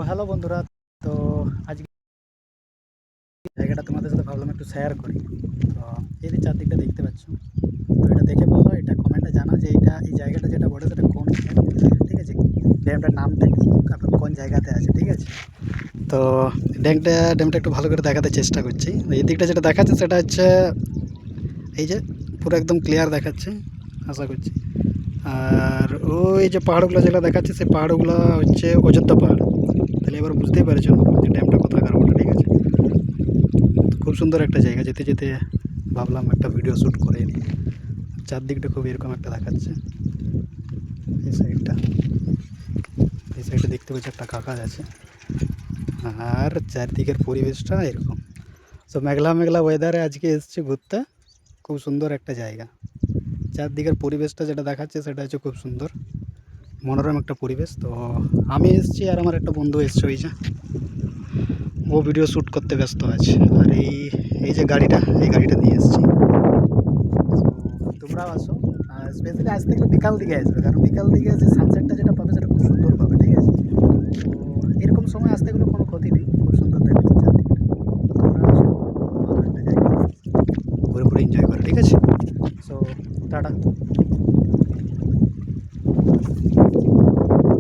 Hello বন্ধুরা। তো আজকে জায়গাটা তোমাদের সাথে ভাবলাম একটু শেয়ার করি। তো এই যে চারদিকটা দেখতে পাচ্ছ, তো এটা দেখে বলো, এটা কমেন্টে জানাও যে এই জায়গাটা যেটা বলে সেটা কোন ড্যাম, ঠিক আছে? ড্যামটার নামটা কি, তারপর কোন জায়গাতে আছে, ঠিক আছে? তো ড্যামটা একটু ভালো করে দেখাতে চেষ্টা করছি। এই দিকটা যেটা দেখাচ্ছে সেটা হচ্ছে এই যে পুরো একদম ক্লিয়ার দেখাচ্ছে আশা করছি। আর ওই যে পাহাড়গুলো যেটা দেখাচ্ছে সেই পাহাড়গুলো হচ্ছে অযোধ্যা পাহাড়। তাহলে এবার বুঝতেই পেরেছো যে ড্যামটা কোথাকার ওটা, ঠিক আছে? খুব সুন্দর একটা জায়গা, যেতে যেতে ভাবলাম একটা ভিডিও শ্যুট করে নিই। চারদিকটা খুব এরকম একটা দেখাচ্ছে। এই সাইডটা, এই সাইডে দেখতে পাচ্ছি একটা কাকা আছে। আর চারদিকের পরিবেশটা এরকম। তো মেঘলা মেঘলা ওয়েদারে আজকে এসেছি ঘুরতে। খুব সুন্দর একটা জায়গা। চারদিকের পরিবেশটা যেটা দেখাচ্ছে সেটা হচ্ছে খুব সুন্দর, মনোরম একটা পরিবেশ। তো আমি এসেছি আর আমার একটা বন্ধু এসছে, ওই যে ও ভিডিও শ্যুট করতে ব্যস্ত আছে। আর এই যে গাড়িটা, এই গাড়িটা নিয়ে এসেছি। তোমরাও আসো, আর স্পেশালি আজ থেকে বিকাল দিকে আসবে, কারণ বিকাল দিকে যে সানসেটটা যেটা পাবে সেটা খুব সুন্দর পাবে, ঠিক আছে? তো এরকম সময় আসতে গেলে কোনো ক্ষতি নেই, খুব সুন্দর দেখাচ্ছে চারদিকটা। তোমরা আসো, ভালো একটা জায়গা, ঘুরে ঘুরে এনজয় করো, ঠিক আছে? So tata.